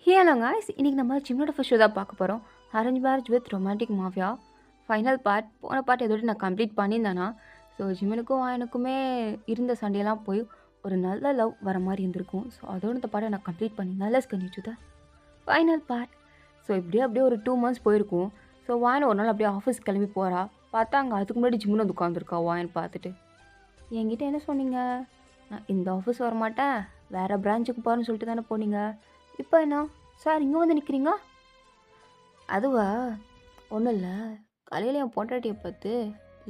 Hello guys, இன்னைக்கு நம்ம ஜிம்மோட first show தான் பார்க்க போகிறோம். Arrange marriage with romantic mafia final part. போன பார்ட் எதோட நான் கம்ப்ளீட் பண்ணியிருந்தேன்னா, ஸோ ஜிம்மனுக்கும் எனக்குமே இருந்த சண்டையெல்லாம் போய் ஒரு நல்ல லவ் வர மாதிரி இருந்திருக்கும். ஸோ அதோட இந்த பாட்டை நான் கம்ப்ளீட் பண்ணியிருந்தேன். Let's continue the final part. So அப்படியே ஒரு 2 months போயிருக்கும். ஸோ வாயன் ஒரு நாள் அப்படியே ஆஃபீஸ் கிளம்பி போகிறா. பார்த்தா அங்கே அதுக்கு முன்னாடி ஜிம்முன்னு வந்து உட்காந்துருக்கா. வாயன் பார்த்துட்டு, என்கிட்ட என்ன சொன்னீங்க? நான் இந்த ஆஃபீஸ் வரமாட்டேன், வேறு பிரான்ச்சுக்கு போகிறேன்னு சொல்லிட்டு தானே போனீங்க. இப்போ என்ன சார் இங்கே வந்து நிற்கிறீங்க? அதுவா, ஒன்றும் இல்லை, காலையில் என் பொண்டாட்டியை பார்த்து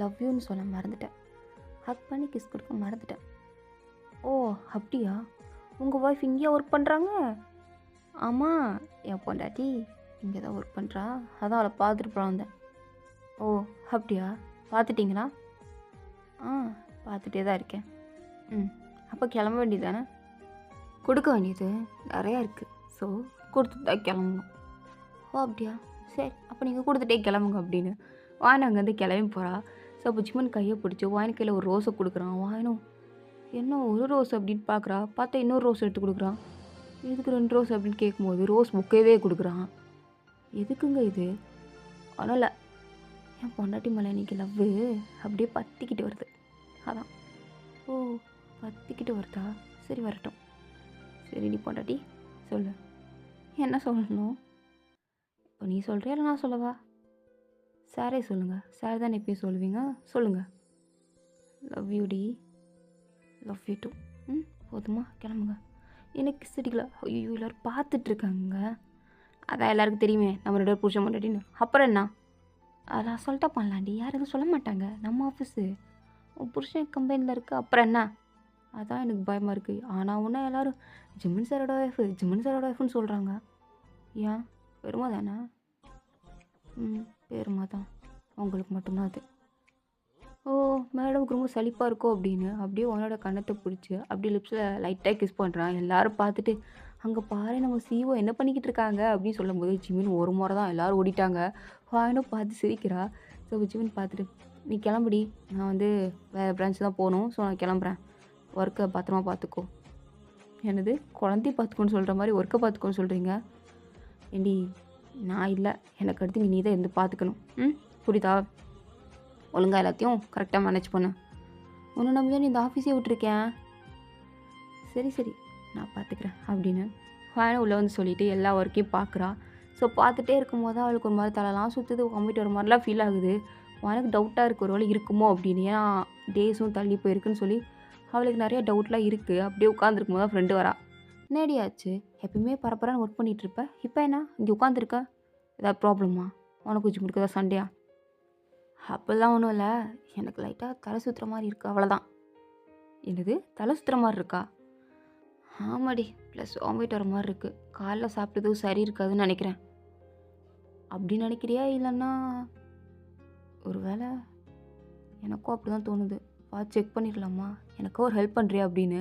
லவ் யூன்னு சொல்ல மறந்துட்டேன், ஹக் பண்ணி கிஸ் கொடுக்க மறந்துட்டேன். ஓ அப்படியா, உங்கள் ஒய்ஃப் இங்கேயே ஒர்க் பண்ணுறாங்க? ஆமாம், என் பொண்டாட்டி இங்கே தான் ஒர்க் பண்ணுறா, அதான் அவளை பார்த்துட்டு போல வந்தேன். ஓ அப்படியா, பார்த்துட்டிங்களா? ஆ பார்த்துட்டே தான் இருக்கேன். அப்போ கிளம்ப வேண்டியது தானே? கொடுக்க வேண்டியது நிறையா இருக்குது, ஸோ கொடுத்துட்டு தான் கிளம்பணும். ஓ அப்படியா, சரி அப்போ நீங்கள் கொடுத்துட்டே கிளம்புங்க அப்படின்னு வாயன் அங்கேருந்து கிளம்பி போகிறா. ஸோ அப்போ ஜிம்மன் கையை பிடிச்சி வாயன் கையில் ஒரு ரோஸை கொடுக்குறான். வாயனும் என்ன ஒரு ரோஸ் அப்படின்னு பார்க்குறா. பார்த்தா இன்னொரு ரோஸ் எடுத்து கொடுக்குறான். எதுக்கு 2 ரோஸ் அப்படின்னு கேட்கும்போது ரோஸ் புக்கேவே கொடுக்குறான். எதுக்குங்க இது? ஒன்றும் இல்லை, என் பொண்டாட்டி மேலே இன்னைக்கு லவ்வு அப்படியே பற்றிக்கிட்டு வருது, அதான். ஓ பற்றிக்கிட்டு வருதா, சரி வரட்டும். சரி நீ பொண்டாட்டி சொல்லு, என்ன சொல்லணும்? இப்போ நீ சொல்கிறியா இல்லை நான் சொல்லவா? சாரே சொல்லுங்கள், சார் தானே எப்பயும் சொல்லுவீங்க, சொல்லுங்கள். லவ் யூ டி, லவ் யூ டூ. போதுமா, கிளம்புங்க. எனக்கு கிஸ்டிக்கல. ஐயோ எல்லோரும் பார்த்துட்ருக்காங்க. அதான் எல்லாருக்கும் தெரியுமே நம்ம 2 புருஷன் பொண்டாட்டின்னு. அப்புறம் என்ன, அதெல்லாம் சொல்லிட்டா பண்ணலாண்டி, யாரும் எதுவும் சொல்ல மாட்டாங்க, நம்ம ஆஃபீஸு. உன் புருஷன் கம்பெனியில் இருக்குது, அப்புறம் என்ன? அதான் எனக்கு பயமாக இருக்குது. ஆனால் ஒன்றா எல்லோரும் ஜிம்மன் சாரோட ஒய்ஃபு, ஜிம்மன் சாரோட ஒய்ஃபுன்னு சொல்கிறாங்க. ஏன் பெருமை தானே? பெருமை தான், உங்களுக்கு மட்டும்தான் அது. ஓ மேடமுக்கு ரொம்ப சலிப்பாக இருக்கோ அப்படின்னு அப்படியே உன்னோட கண்ணத்தை பிடிச்சி அப்படியே லிப்ஸில் லைட்டாக கிஸ் பண்ணுறான். எல்லோரும் பார்த்துட்டு அங்கே பாரு நம்ம சிஓ என்ன பண்ணிக்கிட்டு இருக்காங்க அப்படின்னு சொல்லும்போது ஜிமின் ஒரு முறை தான் எல்லோரும் ஓடிட்டாங்க. வாயனும் பார்த்து சிரிக்கிறா. ஸோ ஜிமின் பார்த்துட்டு, நீ கிளம்புடி, நான் வந்து வேறு பிரான்ச் தான் போகணும், ஸோ நான் கிளம்புறேன், ஒர்க்கை பத்திரமா பார்த்துக்கோ. என்னது குழந்தைய பார்த்துக்கோன்னு சொல்கிற மாதிரி ஒர்க்கை பார்த்துக்கோன்னு சொல்கிறீங்க? ஏண்டி நான் இல்லை, எனக்கு அடுத்து நீ தான் இருந்து பார்த்துக்கணும். புரியுதா? ஒழுங்காக எல்லாத்தையும் கரெக்டாக மேனேஜ் பண்ணு. உன்னை நம்பி தான் இந்த ஆஃபீஸே விட்டுருக்கேன். சரி சரி நான் பார்த்துக்கிறேன் அப்படின்னு வாயனை உள்ளே வந்து சொல்லிவிட்டு எல்லா ஒர்க்கையும் பார்க்குறா. ஸோ பார்த்துட்டே இருக்கும்போது அவளுக்கு ஒரு மாதிரி தலைலாம் சுற்றுது, வாமிட்டு ஒரு மாதிரிலாம் ஃபீல் ஆகுது. எனக்கு டவுட்டாக இருக்குது, ஒரு வேளை இருக்குமோ அப்படின்னு. ஏன்னா டேஸும் தள்ளி போயிருக்குன்னு சொல்லி அவளுக்கு நிறைய டவுட்லாம் இருக்குது. அப்படியே உட்காந்துருக்கும் போது தான் ஃப்ரெண்டு வரா. நேடியாச்சு, எப்பயுமே பரப்பரான்னு ஒர்க் பண்ணிகிட்ருப்ப, இப்போ என்ன இங்கே உட்காந்துருக்க? ஏதாவது ப்ராப்ளமா? உனக்கு வச்சு முடிக்க ஏதாவது சண்டையா? அப்படிலாம் ஒன்றும் இல்லை, எனக்கு லைட்டாக தலை சுற்றுற மாதிரி இருக்குது, அவ்வளோதான். என்னது தலை சுற்றுற மாதிரி இருக்கா? ஆமாடி, ப்ளஸ் வாமிட் வர மாதிரி இருக்குது, காலைல சாப்பிட்டதும் சரி இருக்காதுன்னு நினைக்கிறேன். அப்படி நினைக்கிறியா? இல்லைன்னா ஒரு வேளை எனக்கும் அப்படி தான் தோணுது, பார்த்து செக் பண்ணிடலாமா? எனக்கோ ஒரு ஹெல்ப் பண்ணுறியா அப்படின்னு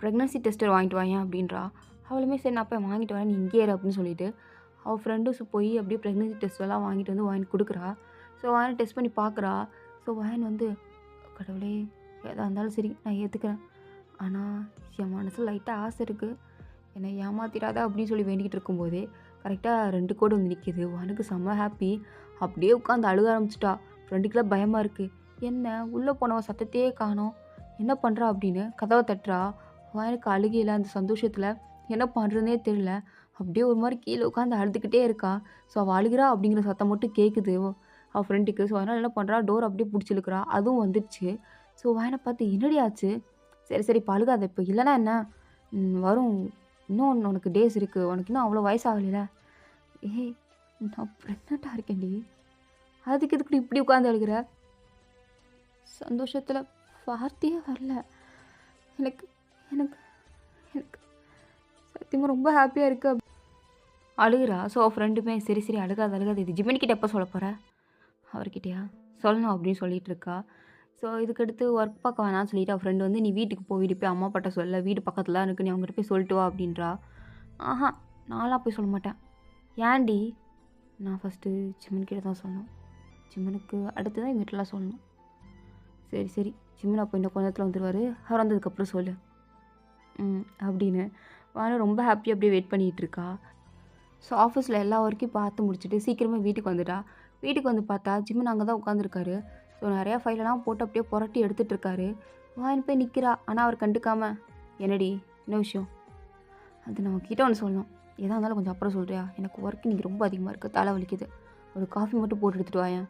ப்ரெக்னன்சி டெஸ்டர் வாங்கிட்டு வாங்க அப்படின்றா. அவளுமே சரி நான் போய் வாங்கிட்டு வரேன், நீ இங்கே இரு அப்படின்னு சொல்லிட்டு அவள் ஃப்ரெண்டும் போய் அப்படியே ப்ரெக்னன்சி டெஸ்ட்டெல்லாம் வாங்கிட்டு வந்து வாங்கி கொடுக்குறா. ஸோ வாயனை டெஸ்ட் பண்ணி பார்க்குறா. ஸோ வாயன் வந்து, கடவுளே எதாக இருந்தாலும் சரி நான் ஏற்றுக்கிறேன், ஆனால் என் மனசில் லைட்டாக ஆசை இருக்குது, என்னை ஏமாத்திடாத அப்படின்னு சொல்லி வேண்டிக்கிட்டு இருக்கும்போதே கரெக்டாக 2 கோடு வந்து நிற்கிது. வானுக்கு செம்ம ஹாப்பி, அப்படியே உட்காந்து அழுக ஆரம்பிச்சிட்டா. ஃப்ரெண்டுக்கெலாம் பயமாக இருக்குது. என்ன உள்ளே போனவன் சத்தத்தையே காணோம், என்ன பண்ணுறா அப்படின்னு கதவை தட்டுறா. வாயனுக்கு அழுகையில் அந்த சந்தோஷத்தில் என்ன பண்ணுறதுனே தெரியல, அப்படியே ஒரு மாதிரி கீழே உட்காந்து அழுதுகிட்டே இருக்கா. ஸோ அவள் அழுகிறா அப்படிங்கிற சத்தம் மட்டும் கேட்குது அவள் ஃப்ரெண்டுக்கு. ஸோ அதனால் என்ன பண்ணுறா, டோர் அப்படியே பிடிச்சிருக்கிறா. அதுவும் வந்துடுச்சு. ஸோ வாயனை பார்த்து, என்னடி ஆச்சு? சரி சரி இப்போ அழுகாத, இப்போ இல்லைனா என்ன வரும், இன்னும் உனக்கு டேஸ் இருக்குது, உனக்கு இன்னும் அவ்வளோ வயசாகலையில. ஏய் நான் ப்ரெக்னெண்ட்டாக இருக்கேன்டி, அதுக்கு இதுக்கு இப்படி உட்காந்து அழுகிற? சந்தோஷத்தில் வார்த்தையே வரல எனக்கு எனக்கு எனக்கு சத்தியமாக ரொம்ப ஹாப்பியாக இருக்குது அழுகிறா. ஸோ ஃப்ரெண்டுமே சரி சரி அழுகாது, இது ஜிம்மன்கிட்ட எப்போ சொல்ல போகிற? அவர்கிட்டயா சொல்லணும் அப்படின்னு சொல்லிகிட்டு இருக்கா. ஸோ இதுக்கடுத்து ஒர்க் பார்க்க வேணாம்னு சொல்லிவிட்டு அவள் ஃப்ரெண்டு வந்து, நீ வீட்டுக்கு போ, வீடு போய் அம்மா அப்பாட்ட சொல்ல, வீடு பக்கத்தில் தான் இருக்குது, நீ அவங்ககிட்ட போய் சொல்லிட்டு வா அப்படின்றா. ஆஹா நான்லாம் போய் சொல்ல மாட்டேன். ஏன்டி? நான் ஃபஸ்ட்டு ஜிம்மன்கிட்ட தான் சொல்லணும், ஜிம்மனுக்கு அடுத்து தான் எங்கள் வீட்டிலலாம் சொல்லணும். சரி சரி ஜிம்மன் அப்போ இன்னும் கொஞ்ச நேரத்தில் வந்துடுவார், அவர் வந்ததுக்கப்புறம் சொல்லு அப்படின்னு வானு ரொம்ப ஹாப்பியாக அப்படியே வெயிட் பண்ணிகிட்டு இருக்கா. ஸோ ஆஃபீஸில் எல்லா ஒர்க்கையும் பார்த்து முடிச்சுட்டு சீக்கிரமே வீட்டுக்கு வந்துட்டா. வீட்டுக்கு வந்து பார்த்தா ஜிம்மன் அங்கே தான் உட்காந்துருக்காரு. ஸோ நிறையா ஃபைலெல்லாம் போட்டு அப்படியே புரட்டி எடுத்துகிட்டு இருக்காரு. வான்னு போய் நிற்கிறா. ஆனால் அவர் கண்டுக்காம, என்னடி என்ன விஷயம்? அது நம்ம கிட்ட ஒன்று சொல்லணும். எதாக இருந்தாலும் கொஞ்சம் அப்புறம் சொல்கிறியா? எனக்கு ஒர்க் இன்றைக்கி ரொம்ப அதிகமாக இருக்குது, தலை வலிக்குது. ஒரு காஃபி மட்டும் போட்டு எடுத்துகிட்டு வாயேன்.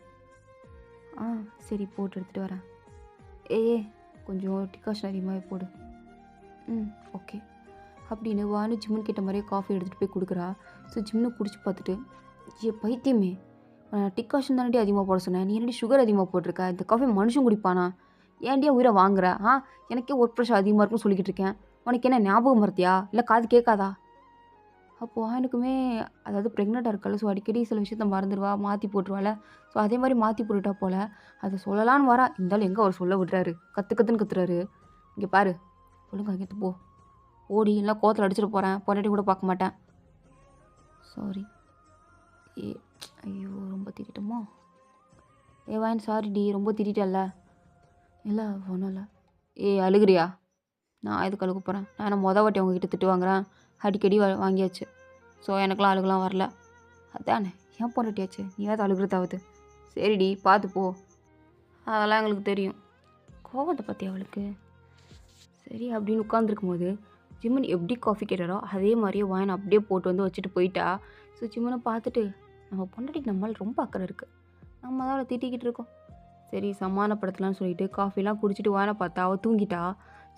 ஆ சரி, போட்டு எடுத்துகிட்டு வரேன். ஏ கொஞ்சம் டிகாஷன் அதிகமாகவே போடு. ம் ஓகே அப்படின்னு வானு ஜிம்மன் கிட்ட மாதிரியே காஃபி எடுத்துகிட்டு போய் கொடுக்குறா. ஸோ ஜிம்னு குடிச்சு பார்த்துட்டு, பைத்தியமே, டிகாஷன் தானடி அதிகமாக போட சொன்னேன், நீ என்னடி சுகர் அதிகமாக போட்டிருக்க, இந்த காஃபி மனுஷன் குடிப்பானா, ஏன்டியா உயிரை வாங்குற? எனக்கே ஒர்க் ப்ரெஷர் அதிகமாக இருக்குன்னு சொல்லிக்கிட்டு இருக்கேன், உனக்கு என்ன ஞாபகம் மறத்தியா, இல்லை காது கேட்காதா? அப்போது எனக்குமே, அதாவது ப்ரெக்னெண்ட்டாக இருக்கல, ஸோ அடிக்கடி சில விஷயத்த மறந்துடுவா, மாற்றி போட்டுருவாள். ஸோ அதே மாதிரி மாற்றி போட்டுட்டா போல். அதை சொல்லலான்னு வரா, இருந்தாலும் எங்கே அவர் சொல்ல விடுறாரு, கற்றுன்னு கத்துறாரு. இங்கே பாரு, ஒழுங்கா இங்கே போ, ஓடி, இல்லை கோத்தில் அடிச்சிட்டு போகிறேன், பொண்டாட்டி கூட பார்க்க மாட்டேன். சாரி. ஐயோ ரொம்ப திட்டமோ. வாயின் சாரிடி, ரொம்ப திட்டல. இல்லை ஒன்றும் இல்லை. அழுகுறியா? நான் எதுக்கு அழுக போகிறேன்? நான் என்ன வாட்டி அவங்கக்கிட்ட திட்டு வாங்குறேன், அடிக்கடி வாங்கியாச்சு. ஸோ எனக்குலாம் அழுகலாம் வரல. அதானே ஏன் பொண்டாட்டியாச்சு, நீ ஏதாவது அழுகிறதாவது. சரிடி பார்த்து போ, அதெல்லாம் எங்களுக்கு தெரியும். கோவத்தை பற்றி அவளுக்கு. சரி அப்படின்னு உட்காந்துருக்கும் போது ஜிம்மன் எப்படி காஃபி கேட்டாரோ அதே மாதிரியே வாயின் அப்படியே போட்டு வந்து வச்சுட்டு போயிட்டா. ஸோ ஜிம்மனை பார்த்துட்டு, நம்ம பொண்டாட்டிக்கு நம்மளால் ரொம்ப அக்கறை இருக்குது, நம்ம தான் அவளை திட்டிக்கிட்டு இருக்கோம், சரி சமாதானப்படுத்தலான்னு சொல்லிட்டு காஃபிலாம் குடிச்சிட்டு வாயினை பார்த்தா அவள் தூங்கிட்டா.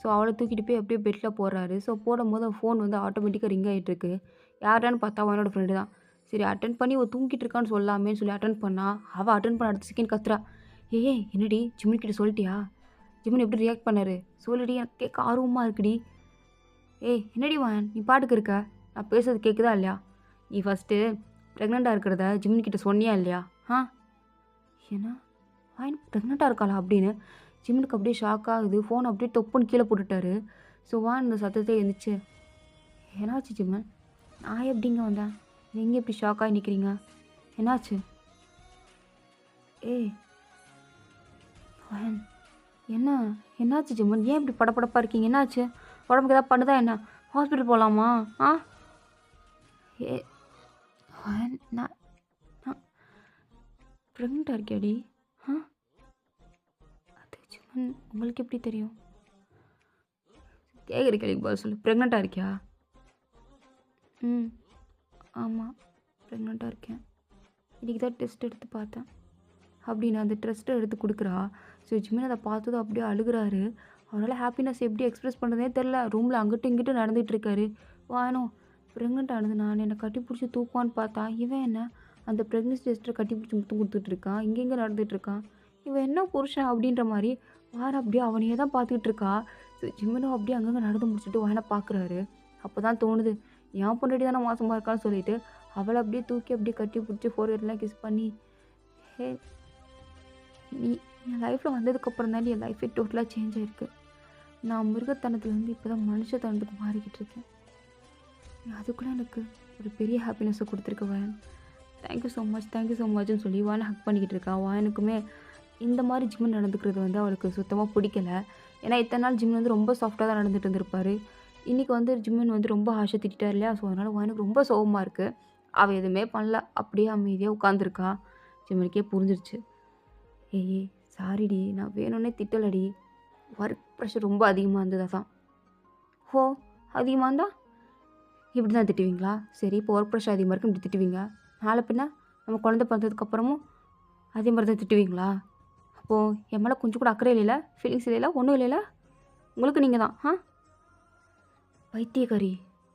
ஸோ அவளை தூக்கிட்டு போய் அப்படியே பெட்டில் போடுறாரு. ஸோ போடும்போது ஃபோன் வந்து ஆட்டோமேட்டிக்காக ரிங் ஆகிட்டுருக்கு. யாரான்னு பார்த்தா அவனோட ஃப்ரெண்டு தான். சரி அட்டன் பண்ணி அவள் தூங்கிட்டு இருக்கான்னு சொல்லாமேன்னு சொல்லி அட்டன் பண்ணா. அவள் அட்டன் பண்ண அடுத்த செகண்ட் கத்துறா, என்னடி ஜிம்மன் கிட்ட சொல்லிட்டியா? ஜிம்மன் எப்படி ரியாக்ட் பண்ணாரு சொல்லுடி, எனக்கு கேட்க ஆர்வமாக இருக்குடி. என்னடி வாயன் நீ பாட்டுக்கு இருக்க, நான் பேசுறது கேட்குதா இல்லையா? நீ ஃபஸ்ட்டு ப்ரெக்னெண்ட்டாக இருக்கிறத ஜிம்மன் கிட்ட சொன்னியா இல்லையா? ஏன்னா வாயன் ப்ரெக்னெண்ட்டாக இருக்காளா அப்படின்னு ஜிம்மனுக்கு அப்படியே ஷாக் ஆகுது. ஃபோன் அப்படியே தொப்புன்னு கீழே போட்டுட்டாரு. ஸோ வான் இந்த சத்தத்தை எழுந்துச்சு. என்னாச்சு ஜிம்மன்? நான் எப்படிங்க வந்தேன், நீங்கள் எப்படி ஷாக்காகி நிற்கிறீங்க, என்னாச்சு? வாயன் என்னாச்சு ஜிம்மன், ஏன் இப்படி படப்படப்பாக இருக்கீங்க, என்னாச்சு? உடம்புக்கு ஏதாவது பண்ணுதா என்ன? ஹாஸ்பிட்டல் போகலாமா? நான் ப்ரெக்னெண்ட்டாக இருக்கியாடி? அது ஜிம்மன் உங்களுக்கு எப்படி தெரியும்? கேட்குற கேள்விக்கு பதில் சொல்லு, ப்ரெக்னெண்ட்டாக இருக்கியா? ஆமாம் ப்ரெக்னெண்ட்டாக இருக்கேன், இன்றைக்கி தான் டெஸ்ட் எடுத்து பார்த்தேன் அப்படின்னு அந்த டெஸ்ட்டை எடுத்து கொடுக்குறா. ஸோ ஜிம்மன் அதை பார்த்ததும் அப்படியே அழுகிறாரு. அவரால் ஹாப்பினஸ் எப்படி எக்ஸ்ப்ரெஸ் பண்ணுறதே தெரில. ரூமில் அங்கிட்டும் இங்கிட்டும் நடந்துகிட்ருக்காரு. வானோ ப்ரெக்னெண்ட் ஆனது நான் என்னை கட்டி பிடிச்சி தூக்குவான்னு பார்த்தா இவன் என்ன அந்த ப்ரெக்னன்சி டெஸ்ட்டை கட்டி பிடிச்சி முத்தம் கொடுத்துட்ருக்கான், இங்கெங்கே நடந்துகிட்ருக்கான், இவன் என்ன புருஷன் அப்படின்ற மாதிரி வார அப்படியே அவனையே தான் பார்த்துக்கிட்டு இருக்கா. ஸோ ஜிம்மனும் அப்படியே அங்கங்கே நடந்து முடிச்சுட்டு வானை பார்க்குறாரு. அப்போ தான் தோணுது, என் பொண்டாட்டி தானே மாசமாக இருக்கான்னு சொல்லிட்டு அவளை அப்படியே தூக்கி அப்படியே கட்டி பிடிச்சி ஃபோர்ஹெட்லாம் கிஸ் பண்ணி, நீ என் லைஃப்பில் வந்ததுக்கப்புறம் தான் என் லைஃபே டோட்டலாக சேஞ்ச் ஆகிருக்கு. நான் மிருகத்தனத்துலேருந்து இப்போ தான் மனுஷத்தனத்துக்கு மாறிக்கிட்டு இருக்கேன். அதுக்குள்ளே எனக்கு ஒரு பெரிய ஹாப்பினஸை கொடுத்துருக்க வாயன், தேங்க்யூ ஸோ மச்னு சொல்லி வானை ஹக் பண்ணிக்கிட்டு இருக்கா. வாயனுக்குமே இந்த மாதிரி ஜிம்மன் நடந்துக்கிறது வந்து அவளுக்கு சுத்தமாக பிடிக்கல. ஏன்னா இத்தனை நாள் ஜிம்மன் வந்து ரொம்ப சாஃப்டாக தான் நடந்துகிட்டு இருந்திருப்பார். இன்றைக்கி வந்து ஜிம்மன் வந்து ரொம்ப ஆசை திட்டார் இல்லையா? ஸோ அதனால் வாயனுக்கு ரொம்ப சோகமாக இருக்குது. அவள் எதுவுமே பண்ணல, அப்படியே அமைதியாக உட்காந்துருக்கா. ஜிம்மனுக்கே புரிஞ்சிருச்சு. சாரிடி, நான் வேணும்னே திட்டலடி, ஒர்க் ப்ரெஷர் ரொம்ப அதிகமாக இருந்தது தான். அதிகமாக இருந்தால் இப்படி தான் திட்டுவீங்களா? சரி, இப்போ ஒர்க் ப்ரெஷர் அதிகமாக இருக்குது இப்படி திட்டுவீங்க, நாளை பின்ன நம்ம குழந்தை பிறந்ததுக்கப்புறமும் அதே மாதிரி தான் திட்டுவீங்களா? அப்போது என் மேலே கொஞ்சம் கூட அக்கறை இல்லைல்ல, ஃபீலிங்ஸ் இல்லைல்ல, ஒன்றும் இல்லைல்ல, உங்களுக்கு நீங்கள் தான் பைத்தியக்காரி.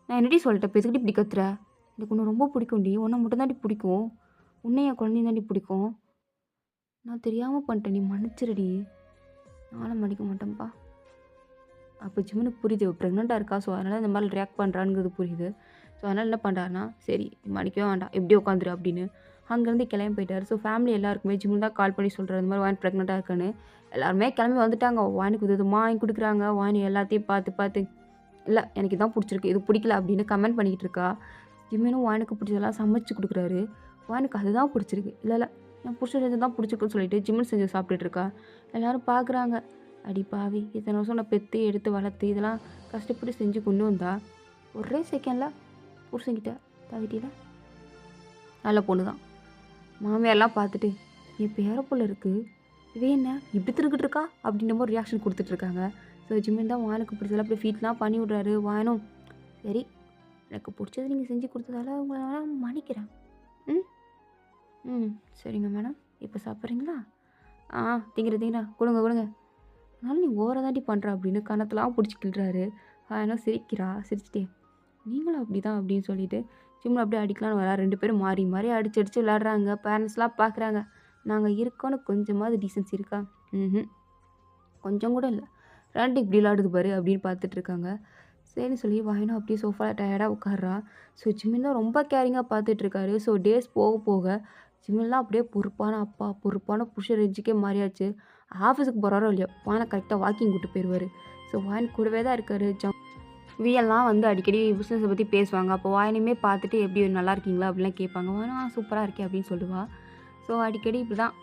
நான் என்னடி சொல்லிட்டேன், இப்போ எதுக்கிட்டி இப்படி கத்துற? எனக்கு ஒன்று ரொம்ப பிடிக்கும்டி, உன்னை மட்டும் தாண்டி பிடிக்கும், உன்னை என் குழந்தையும் தாண்டி பிடிக்கும். நான் தெரியாமல் பண்ணிட்டேன், நீ மன்னிச்சிருடி. நானும் மன்னிக்க மாட்டேன்ப்பா. அப்போ ஜிம்மனுக்கு புரியுது ப்ரெக்னெண்ட்டாக இருக்கா. ஸோ அதனால் இந்த மாதிரி ரியாக்ட் பண்ணுறாங்கிறது புரியுது. ஸோ அதனால் என்ன பண்ணுறாருனா, சரி மன்னிக்கவே வேண்டாம், எப்படியே உட்காந்துரு அப்படின்னு அங்கேருந்து கிளம்பி போயிட்டார். ஸோ ஃபேமிலி எல்லாருக்குமே ஜிம்மன் தான் கால் பண்ணி சொல்கிறார், இந்த மாதிரி வாயின் ப்ரெக்னெண்ட்டாக இருக்கான்னு. எல்லாருமே கிளம்பி வந்துட்டாங்க. வாயினுக்கு விதமாக வாங்கி கொடுக்குறாங்க. வாயின் எல்லாத்தையும் பார்த்து இல்லை எனக்கு இதான் பிடிச்சிருக்கு, இது பிடிக்கல அப்படின்னு கமெண்ட் பண்ணிக்கிட்டு இருக்கா. ஜிம்மனும் வாயினுக்கு பிடிச்சதெல்லாம் சமைச்சு கொடுக்குறாரு. வாயினுக்கு அதுதான் பிடிச்சிருக்கு, இல்லை என் புருஷன் செஞ்சு தான் பிடிச்சிருக்குன்னு சொல்லிட்டு ஜிம்மன் செஞ்சு சாப்பிட்டுட்டு இருக்கா. எல்லோரும் பார்க்குறாங்க, அடி பாவி, இத்தனை வருஷம் நான் பெற்று எடுத்து வளர்த்து இதெல்லாம் கஷ்டப்பட்டு செஞ்சு கொண்டு வந்தா ஒரே செகண்டில் புருஷன்கிட்ட தவிட்டியில் நல்ல பொண்ணு தான். மாமியார்லாம் பார்த்துட்டு, என் பேர புள்ள இருக்கு. இவ என்ன இப்படி திருக்கிட்டு இருக்கா? அப்படின்ற மாரி ரியாக்ஷன் குடுத்துட்ருக்காங்க. ஸோ ஜிமின் தான் வானுக்கு பிடிச்சதெல்லாம் அப்படியே ஃபீட்லாம் பண்ணி விட்றாரு. வானும், சரி எனக்கு பிடிச்சது நீங்க செஞ்சு குடுத்ததால உங்கள நான் மன்னிக்கிறேன். ம். ம். சரிங்க மேடம். இப்ப சாப்பிட்றீங்களா? ஆ திங்கிறேன். குடுங்க. ஆனாலும் நீ ஓவரா தாண்டி பண்ற அப்படின்னு கன்னத்தலாம் புடிச்சு கிள்றாரு. ஆனா சிரிக்கிறா. சிரிச்சுட்டே, நீங்களும் அப்படிதான் அப்படின்னு சொல்லிட்டு, ஜிம்ல அப்படியே அடிக்கலான்னு வரா. 2 பேரும் மாறி மாறி அடிச்சு விளையாடுறாங்க. பேரண்ட்ஸ்லாம் பார்க்குறாங்க. நாங்க இருக்கோன்னு கொஞ்சமாவது டீசென்சி இருக்கா? ம்ஹ்ம். கொஞ்சம் கூட இல்ல. 2 இப்படி விளையாடுது பாரு அப்படின்னு பார்த்துட்ருக்காங்க. சரின்னு சொல்லி வாயினும் அப்படியே சோஃபால டயர்டா உட்கார்றா. ஸோ ஜிமின் தான் ரொம்ப கேரிங்கா பார்த்துட்ருக்காரு. ஸோ டேஸ் போக போக ஜிமின்லாம் அப்படியே பொறுப்பான அப்பா, பொறுப்பான புருஷன் ரேஞ்சுக்கே மாறியாச்சு. ஆஃபீஸுக்கு போறாரோ இல்லையோ, வாயின கரெக்ட்டா வாக்கிங் கூட்டு போயிருவாரு. ஸோ வாயின் கூடவே தான் இருக்காரு. வியல்லாம் வந்து அடிக்கடி பிஸ்னஸ பத்தி பேசுவாங்க. அப்போ வாயினையுமே பார்த்துட்டு எப்படி நல்லா இருக்கீங்களா? அப்படிலாம் கேட்பாங்க. வாயினும் சூப்பரா இருக்கேன் அப்படின்னு சொல்லுவா. ஸோ அடிக்கடி இப்படிதான்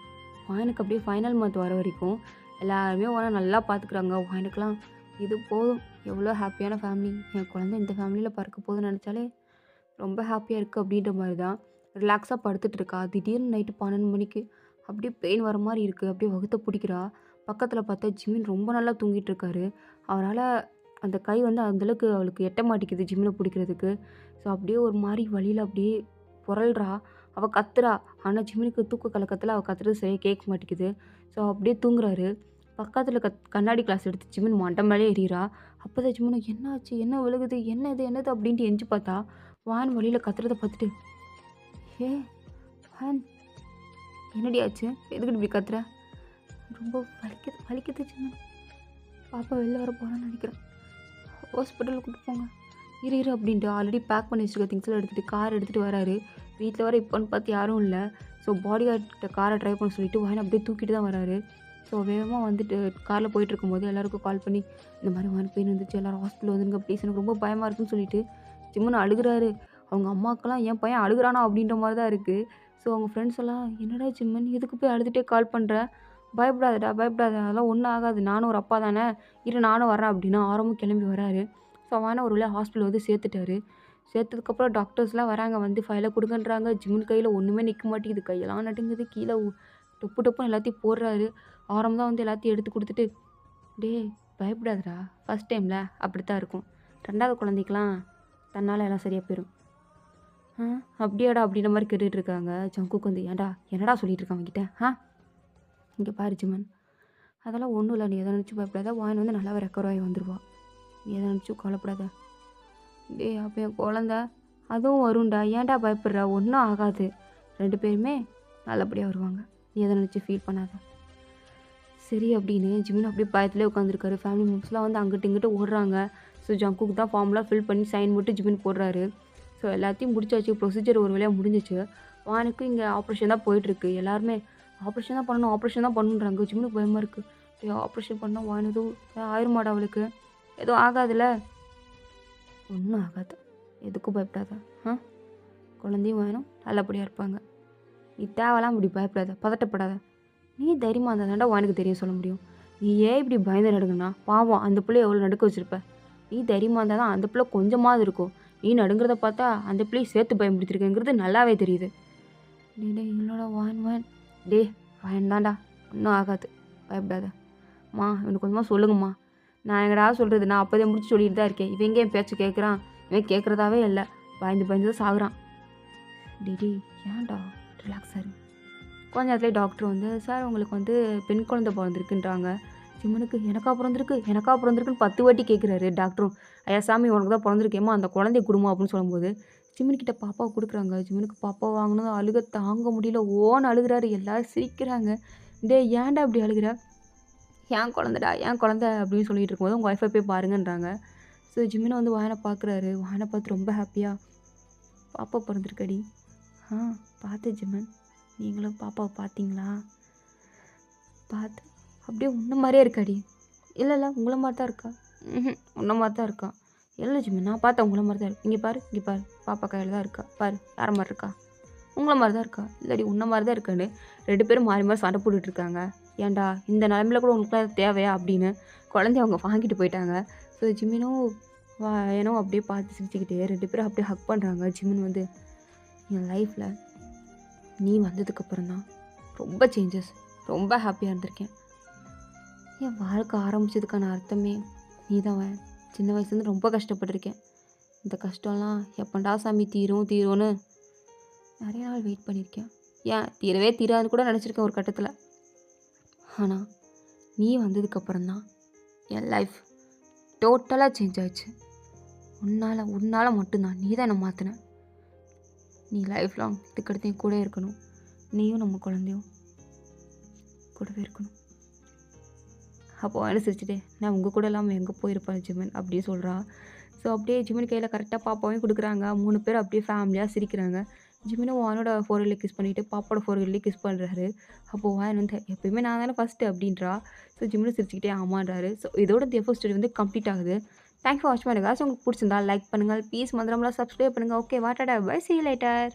வாயினுக்கு அப்படியே ஃபைனல் மந்த் வர வரைக்கும் எல்லாருமே வாயின நல்லா பார்த்துக்குறாங்க. வாயினுக்கெல்லாம் இது போதும். எவ்வளோ ஹாப்பியான ஃபேமிலி. என் குழந்தை இந்த ஃபேமிலியில பிறக்க போதுன்னு நினச்சாலே ரொம்ப ஹாப்பியா இருக்கு அப்படின்ற மாரி தான் ரிலாக்ஸா படுத்துட்டு இருக்கா. திடீர்னு நைட்டு 12 மணிக்கு அப்படியே பெயின் வர மாரி இருக்கு. அப்படியே வகுத்த பிடிக்கிறா. பக்கத்துல பார்த்தா ஜிமின் ரொம்ப நல்லா தூங்கிட்டு இருக்காரு. அவரால அந்த கை வந்து அந்த அளவுக்கு அவளுக்கு எட்ட மாட்டேங்குது ஜிம்ல பிடிக்கிறதுக்கு. ஸோ அப்படியே ஒரு மாரி வலியில அப்படியே புரள்றா. அவ கத்துறா. ஆனா ஜிமினுக்கு தூக்க கலக்கத்துல அவ கத்துறது சரியா கேட்க மாட்டேங்குது. ஸோ அப்படியே தூங்குறாரு. பக்கத்துல கண்ணாடி கிளாஸ் எடுத்து ஜிமின் மண்டை மேலே எறிறா. அப்பதான் ஜிமினு என்ன ஆச்சு? என்ன விழுகுது? என்னது? அப்படின்ட்டு எந்திச்சு பார்த்தா, வான் வலியில கத்துறத பார்த்துட்டு, "ஏ வான் என்னடி ஆச்சு? எதுக்குடி இப்படி கத்துற?" "ரொம்ப வலிக்குது ஜிமின். பாப்பா வெளில வர போறான்னு நினைக்கிறேன். ஹாஸ்பிட்டலுக்கு கூட்டு போங்க." இரு அப்படின்ட்டு ஆல்ரெடி பேக் பண்ணி வச்சிருக்க திங்ஸ்லாம் எடுத்துகிட்டு கார் எடுத்துகிட்டு வராரு. வீட்டில் வர இப்போன்னு பார்த்து யாரும் இல்லை. ஸோ பாடி கார்ட்ட காரை ட்ரைவ் பண்ண சொல்லிட்டு வாயின் அப்படியே தூக்கிட்டு தான் வராரு. ஸோ வேகமாக வந்துட்டு காரில் போயிட்டுருக்கும்போது எல்லாருக்கும் கால் பண்ணி, இந்த மாதிரி வான் பெயின் வந்துச்சு, எல்லோரும் ஹாஸ்பிட்டல் வந்துருங்க ப்ளீஸ், எனக்கு ரொம்ப பயமாக இருக்குன்னு சொல்லிட்டு ஜிம்முன்னு அழுகுறாரு. அவங்க அம்மாக்கெல்லாம் என் பையன் அழுகுறானா அப்படின்ற மாதிரி தான் இருக்குது. ஸோ அவங்க ஃப்ரெண்ட்ஸ் எல்லாம், என்னடா ஜிம்மன் எதுக்கு போய் அழுதுகிட்டே கால் பண்ணுற? பயப்படாத, அதெல்லாம் ஒன்றும் ஆகாது, நானும் ஒரு அப்பா தானே, இரு நானும் வரேன் அப்படின்னா ஆரம்பம் கிளம்பி வராரு. ஸோ அவனை ஒரு வழியாக ஹாஸ்பிட்டல் வந்து சேர்த்துட்டாரு. சேர்த்ததுக்கப்புறம் டாக்டர்ஸ்லாம் வராங்க, வந்து ஃபைலை கொடுங்கன்றாங்க. ஜிம்மின் கையில் ஒன்றுமே நிற்க மாட்டேங்குது, கையெல்லாம் நடுங்குது, கீழே டொப்புன்னு எல்லாத்தையும் போடுறாரு. ஆரம்பம் தான் வந்து எல்லாத்தையும் எடுத்து கொடுத்துட்டு, டேய் பயப்படாதடா, ஃபஸ்ட் டைமில் அப்படித்தான் இருக்கும், 2வது குழந்தைக்கெலாம் தன்னால் எல்லாம் சரியாக போயிடும். அப்படியாடா அப்படின்ற மாதிரி கேட்டுட்டு இருக்காங்க. ஜங்குக்கு வந்து, ஏன்டா என்னடா சொல்லிட்டு இருக்கான் அவன்கிட்ட? இங்கே பாரு ஜிமன், அதெல்லாம் ஒன்றும் இல்லை, நீ எதை நினச்சி பயப்படாத, வாயின் வந்து நல்லாவே ரெக்கவர் ஆகி வந்துடுவா, நீ எதை நினச்சும் கவலைப்படாத. டேய் அப்போ என் குழந்த அதுவும் வரும்டா, ஏன்டா பயப்படுறா? ஒன்றும் ஆகாது, 2 பேருமே நல்லபடியாக வருவாங்க, நீ எதை நினச்சி ஃபீல் பண்ணாத. சரி அப்படின்னு ஜிமின் அப்படியே பயத்துலேயே உட்காந்துருக்காரு. ஃபேமிலி மெம்பர்ஸ்லாம் வந்து அங்கிட்டு இங்கிட்டு ஓடுறாங்க. ஸோ ஜங்குக்கு தான் ஃபார்ம்லாம் ஃபில் பண்ணி சைன் போட்டு ஜிமின் போடுறாரு. ஸோ எல்லாத்தையும் முடிச்சாச்சு, ப்ரொசீஜர் ஒரு வழியாக முடிஞ்சிச்சு. வானுக்கு இங்கே ஆப்ரேஷன் தான் போயிட்டுருக்கு. எல்லாருமே ஆப்ரேஷன் தான் பண்ணணுன்றாங்க. ஜிம்முக்கு பயமாக இருக்குது. ஆப்ரேஷன் பண்ணால் வான் எதுவும் ஆயிருமாடா அவளுக்கு? எதுவும் ஆகாதுல்ல? ஒன்றும் ஆகாது, எதுக்கும் பயப்படாத. குழந்தையும் வேணும், நல்லபடியாக இருப்பாங்க. நீ தேவைலாம் இப்படி பயப்படாத, பதட்டப்படாத. நீ தைரியமாக இருந்தால் தாண்டா வானுக்கு தெரியும் சொல்ல முடியும். நீ ஏன் இப்படி பயந்து நடுங்கண்ணா? பாவம் அந்த பிள்ளை எவ்வளோ நடுக்க வச்சுருப்ப. நீ தைரியமாக இருந்தால் தான் அந்த பிள்ளை கொஞ்சமாவது இருக்கும். நீ நடுங்கிறத பார்த்தா அந்த பிள்ளையை சேர்த்து பயன்படுத்திருக்கேங்கிறது நல்லாவே தெரியுது. டே என்னோட வான் டே வான் தான்டா, ஒன்றும் ஆகாது, பயப்படாத. இவனுக்கு கொஞ்சமாக சொல்லுங்கம்மா. நான் எங்கடா சொல்கிறது, நான் அப்போதே முடிச்சு சொல்லிட்டு தான் இருக்கேன். இவன் எங்கே என் பேச்சு கேட்குறான்? இவன் கேட்குறதாவே இல்லை, பயந்து தான் சாகுறான். டே ஏன்டா, ரிலாக்ஸாக இரு. கொஞ்ச நேரத்துலேயே டாக்டர் வந்து, சார் உங்களுக்கு வந்து பெண் குழந்தை பிறந்திருக்குன்றாங்க. ஜிம்மனுக்கு எனக்கா பிறந்திருக்குன்னு 10 வாட்டி கேட்குறாரு டாக்டரும். ஐயா சாமி உனக்கு தான் பிறந்திருக்கேம்மா, அந்த குழந்தைய கொடுமா அப்படின்னு சொல்லும்போது ஜிம்மன்கிட்ட பாப்பாவை கொடுக்குறாங்க. ஜிம்மனுக்கு பாப்பா வாங்கினதும் அழுக தாங்க முடியல, ஓன்னு அழுகிறாரு. எல்லாரும் சிரிக்கிறாங்க. டே ஏன்டா அப்படி அழுகிற? ஏன் குழந்தை அப்படின்னு சொல்லிட்டு இருக்கும்போது உங்கள் ஒய்ஃபை போய் பாருங்கன்றாங்க. ஸோ ஜிம்மினை வந்து வாயனை பார்க்குறாரு. வாயனை பார்த்து ரொம்ப ஹாப்பியாக, பாப்பா பிறந்திருக்கடி. பார்த்து ஜிம்மன், நீங்களும் பாப்பாவை பார்த்தீங்களா? பார்த்து அப்படியே உன்ன மாதிரியே இருக்காடி. இல்லை உங்களை மாதிரி தான் இருக்கா. உன்ன மாதிரி தான் இருக்கா. இல்லை ஜிம்மி நான் பார்த்தேன் உங்களை மாதிரி தான் இருக்கு. இங்கே பாரு பாப்பா கையில் தான் இருக்கா, பாரு யார மாதிரி இருக்கா? உங்களை மாதிரி தான் இருக்கா. இல்லடி உன்ன மாதிரி தான் இருக்கான்னு 2 பேரும் மாறி சண்டை போட்டுட்ருக்காங்க. ஏன்டா இந்த நிலமையில கூட உங்களுக்குலாம் தேவையா அப்படின்னு குழந்தைய அவங்க வாங்கிட்டு போயிட்டாங்க. ஸோ ஜிம்மினும் ஏனோ அப்படியே பார்த்து சிரிச்சுக்கிட்டே 2 பேரும் அப்படியே ஹக் பண்ணுறாங்க. ஜிம்மின் வந்து, என் லைஃப்பில் நீ வந்ததுக்கப்புறம் தான் ரொம்ப சேஞ்சஸ், ரொம்ப ஹாப்பியாக இருந்திருக்கேன். என் வாழ்க்கை ஆரம்பிச்சதுக்கான அர்த்தமே நீ தான். சின்ன வயசுலேருந்து ரொம்ப கஷ்டப்பட்டிருக்கேன். இந்த கஷ்டம்லாம் எப்பண்டா சாமி தீரும் தீரும்னு நிறைய நாள் வெயிட் பண்ணியிருக்கேன். ஏன் தீரவே தீராதுன்னு கூட நினச்சிருக்கேன் ஒரு கட்டத்தில். ஆனால் நீ வந்ததுக்கப்புறம் தான் என் லைஃப் டோட்டலாக சேஞ்ச் ஆயிடுச்சு. உன்னால் மட்டும்தான். நீ தான் என்னை மாற்றின. நீ லைஃப் லாங் இதுக்கடுத்து என் கூட இருக்கணும். நீயும் நம்ம குழந்தையும் கூடவே இருக்கணும். அப்போ என்ன சிரிச்சுட்டே, நான் உங்கள் கூட இல்லாமல் எங்கே போயிருப்பேன் ஜிமின் அப்படின்னு சொல்கிறா. ஸோ அப்படியே ஜிமின் கையில் கரெக்டாக பாப்பாவையும் கொடுக்குறாங்க. 3 பேர் அப்படியே ஃபேமிலியாக சிரிக்கிறாங்க. ஜிமினும் வானோட ஃபோர்ஹெட்ல கிஸ் பண்ணிவிட்டு பாப்பாவோட ஃபோர்ஹெட்லேயே கிஸ் பண்ணுறாரு. அப்போது வான் வந்து எப்பயுமே நான் தானே ஃபஸ்ட்டு அப்படின்றா. ஸோ ஜிமினும் சிரிச்சுக்கிட்டே ஆமான்றாரு. ஸோ இதோட இந்த எஃபோ ஸ்டோரி வந்து கம்ப்ளீட் ஆகுது. தேங்க்ஸ் ஃபார் வாட்சிங் மை காய்ஸ். உங்களுக்கு பிடிச்சிருந்தா லைக் பண்ணுங்கள். ப்ளீஸ் மறந்துடாமலாம் சப்ஸ்கிரைப் பண்ணுங்கள். ஓகே வாட்டாடா பை, see you later.